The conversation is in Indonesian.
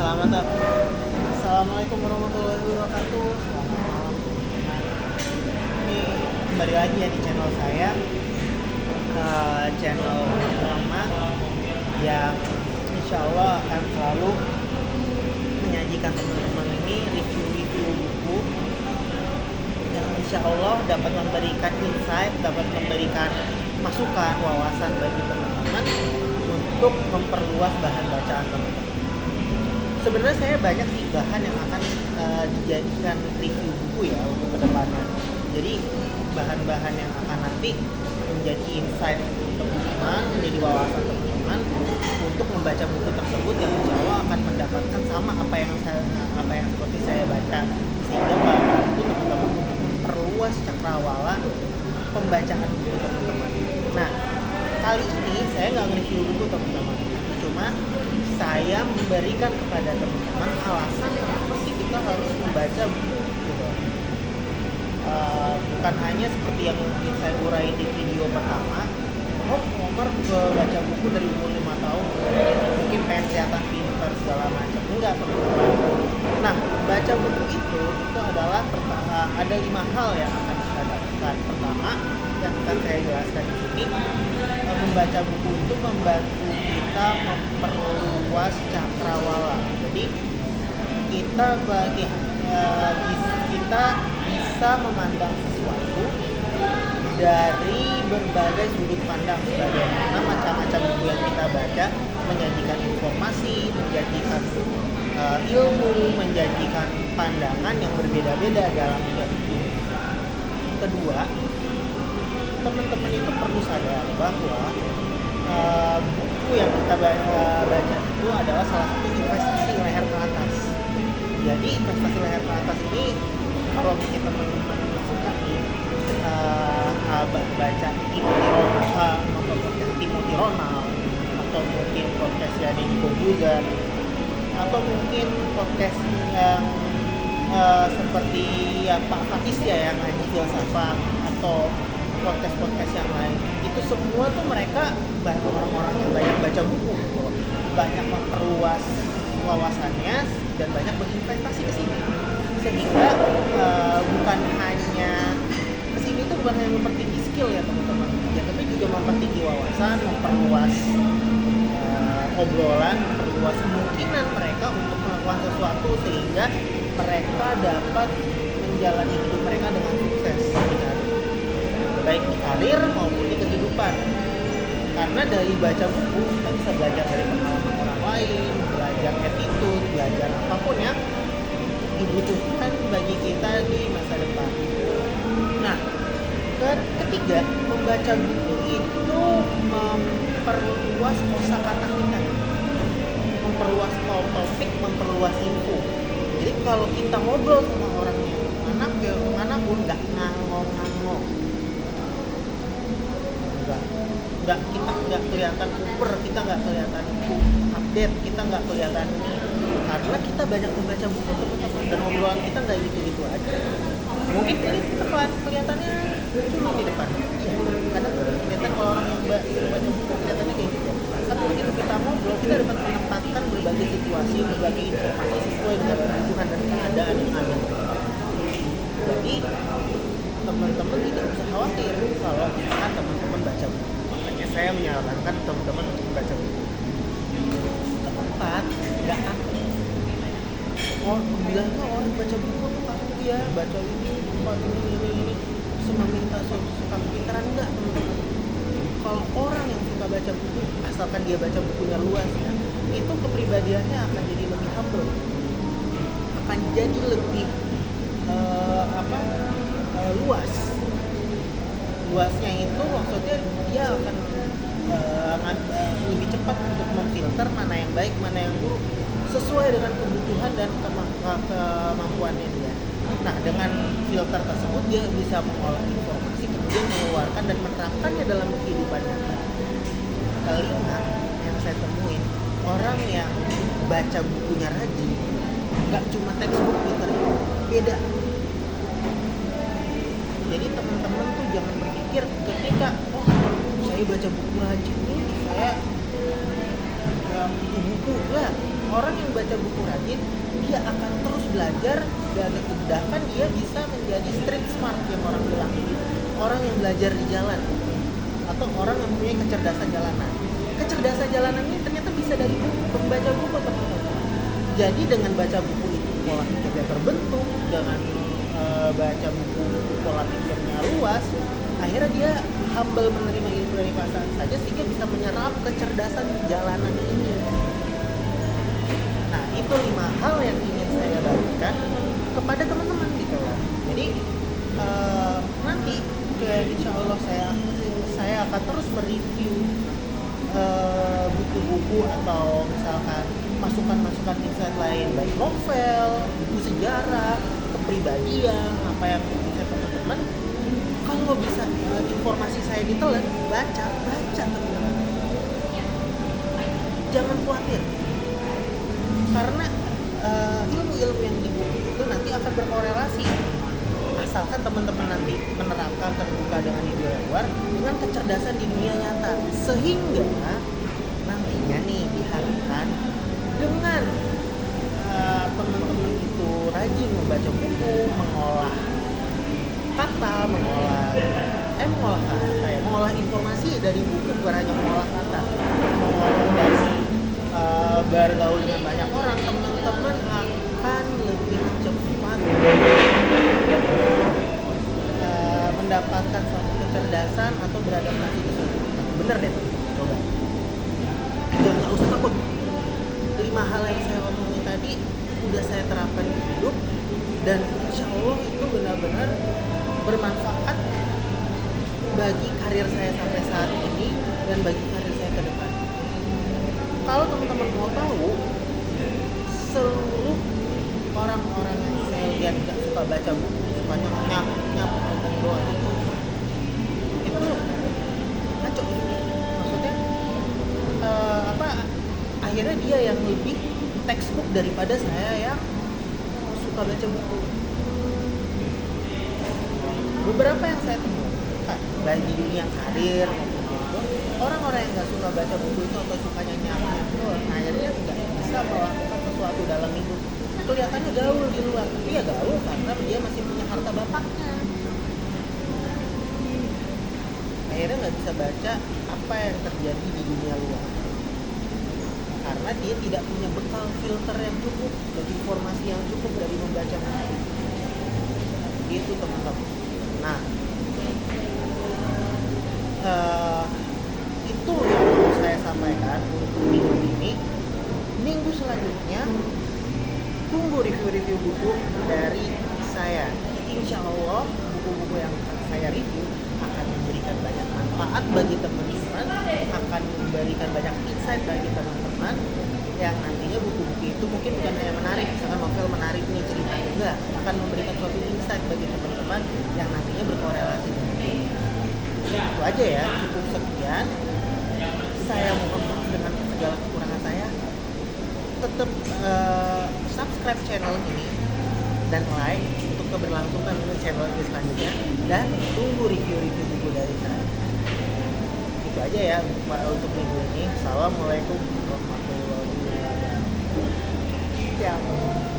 Selamat. Assalamualaikum warahmatullahi wabarakatuh. Selamat malam. Ini kembali lagi ya di channel saya, channel Muhammad, yang insya Allah akan selalu menyajikan teman-teman ini review-review buku yang insya Allah dapat memberikan insight, dapat memberikan masukan, wawasan bagi teman-teman untuk memperluas bahan bacaan teman-teman. Sebenarnya saya banyak sih bahan yang akan dijadikan review buku ya untuk kedepannya. Jadi bahan-bahan yang akan nanti menjadi insight teman-teman, menjadi wawasan teman-teman untuk membaca buku tersebut yang insya Allah akan mendapatkan sama apa yang seperti saya baca, sehingga membantu teman-teman untuk memperluas cakrawala pembacaan buku teman-teman. Nah, kali ini saya nggak nge-review buku teman-teman, cuma saya memberikan kepada teman-teman alasan kenapa sih kita harus membaca buku gitu. Bukan hanya seperti yang mungkin saya uraiin di video pertama, Omar baca buku dari umur 5 tahun mungkin pengen kelihatan pintar segala macam. Enggak teman-teman. Nah, baca buku itu adalah ada 5 hal yang akan kita dapatkan. Pertama, yang akan saya jelaskan di sini, membaca buku itu membantu kita memperluas cakrawala. Jadi kita bisa memandang sesuatu dari berbagai sudut pandang, sebagaimana macam-macam buku yang kita baca menyajikan informasi, menyajikan ilmu, menjanjikan pandangan yang berbeda-beda dalam hidup. Kedua, teman-teman itu perlu sadar bahwa buku yang kita baca itu adalah salah satu investasi leher ke atas. Jadi investasi leher ke atas ini, kalau mungkin teman-teman suka nih baca Timothy Ronald, atau mungkin podcastnya Deddy Corbuzier, atau mungkin podcast yang seperti ya Pak Fatis ya yang ngaji filsafat, atau podcast yang lain, itu semua tuh mereka orang-orang yang banyak baca buku, banyak memperluas wawasannya dan banyak berinvestasi ke sini, sehingga bukan hanya kesini tuh bukan hanya mempertinggi skill ya teman-teman ya, tapi juga mempertinggi wawasan, memperluas obrolan, memperluas kemungkinan mereka untuk melakukan sesuatu sehingga mereka dapat menjalani hidup mereka dengan sukses, baik di karir maupun di kehidupan. Karena dari baca buku kita bisa belajar dari pengalaman orang lain, belajar attitude, belajar apapun ya dibutuhkan bagi kita di masa depan. Nah, ketiga, membaca buku itu memperluas kosakata kita, memperluas topik, memperluas info. Jadi kalau kita ngobrol sama orangnya manapun nggak ngangong-ngangong, kita nggak kelihatan kuper, kita nggak kelihatan update, kita nggak kelihatan ini, karena kita banyak membaca buku teman-teman dan obrolan kita nggak gitu-gitu aja. Mungkin kelihatannya cuma di depan, iya, karena kelihatan kalau orang yang baca buku kelihatannya kayak gitu. Tapi begitu kita ngobrol, kita dapat menempatkan berbagai situasi, berbagai informasi sesuai dengan kebutuhan dan keadaan yang ada. Jadi teman-teman tidak usah khawatir kalau misalkan teman-teman baca buku. Saya menyarankan teman-teman untuk membaca buku. Keempat, nggak kaku. Bilang orang baca buku tuh kaku ya, baca ini bisa meminta suka kepintaran, enggak teman-teman. Kalau orang yang suka baca buku, asalkan dia baca bukunya luas ya, itu kepribadiannya akan jadi lebih humble, akan jadi lebih luas. Luasnya itu maksudnya dia akan lebih cepat untuk memfilter mana yang baik, mana yang buruk, sesuai dengan kebutuhan dan kemampuannya dia. Nah, dengan filter tersebut dia bisa mengolah informasi, kemudian mengeluarkan dan menerapkannya dalam kehidupan nyata. Kelima yang saya temuin, orang yang baca bukunya rajin, nggak cuma textbook gitu, beda. Jadi teman-teman tuh jangan berpikir ketika saya baca buku rajin nih, saya buku lah orang yang baca buku rajin dia akan terus belajar dan bahkan dia bisa menjadi street smart yang orang bilang, orang yang belajar di jalan atau orang yang mempunyai kecerdasan jalanan. Kecerdasan jalanan ini ternyata bisa dari membaca buku, teman-teman. Jadi dengan baca buku itu pola pikirnya terbentuk, dengan baca buku pola pikirnya luas, akhirnya dia humble menerima ilmu dari pasangan saja sehingga bisa menyerap kecerdasan jalanan ini. Nah, itu 5 hal yang ingin saya bagikan kepada teman-teman gitu loh. Jadi nanti insya Allah saya akan terus mereview buku-buku atau misalkan masukan-masukan insight lain, baik novel, buku sejarah, kepribadian, apa yang bisa teman-teman. Kalau bisa informasi saya ditelan, baca teman-teman. Jangan khawatir, karena ilmu-ilmu yang di buku itu nanti akan berkorelasi. Asalkan teman-teman nanti menerapkan terbuka dengan dunia luar dengan kecerdasan di dunia nyata, sehingga nantinya nih diharapkan dengan teman-teman itu rajin membaca buku, mengolah kata, mengolah informasi dari buku, bukan hanya mengolah kata, mengolah dari bergaul dengan banyak orang, teman-teman akan lebih cepat mendapatkan suatu kecerdasan atau beradaptasi ke suatu lingkungan. Bener deh, coba. Jangan usah takut. 5 hal yang saya omongin tadi udah saya terapkan di hidup dan insya Allah itu benar-benar bermanfaat bagi karir saya sampai saat ini dan bagi karir saya ke depan. Kalau teman-teman mau tahu, seluruh orang-orang yang saya lihat gak suka baca buku, sukanya nyap ngomong doang, itu ngaco. Maksudnya akhirnya dia yang lebih textbook daripada saya yang suka baca buku. Beberapa yang saya temukan baik di dunia karir maupun itu, orang-orang yang nggak suka baca buku itu atau sukanya nyap doang, akhirnya nggak bisa melakukan sesuatu dalam hidup. Kelihatannya gaul di luar, tapi ya gaul karena dia masih punya harta bapaknya. Akhirnya nggak bisa baca apa yang terjadi di dunia luar, karena dia tidak punya bekal filter yang cukup dan informasi yang cukup dari membaca buku. Itu teman-teman. Nah, itu yang mau saya sampaikan untuk minggu ini. Minggu selanjutnya tunggu review-review buku dari saya. Insya Allah buku-buku yang saya review akan memberikan banyak manfaat bagi teman-teman, akan memberikan banyak insight bagi teman-teman, yang nantinya buku-buku itu mungkin bukan hanya menarik, misalkan novel menarik nih ceritanya, enggak, akan memberikan suatu insight bagi teman-teman yang nantinya berkorelasi dengan ini. Itu aja ya, cukup sekian. Saya mohon maaf dengan segala kekurangan saya. Tetap subscribe channel ini dan like untuk keberlangsungan channel ini selanjutnya, dan tunggu review-review buku dari saya. Itu aja ya untuk minggu ini. Assalamualaikum warahmatullahi wabarakatuh.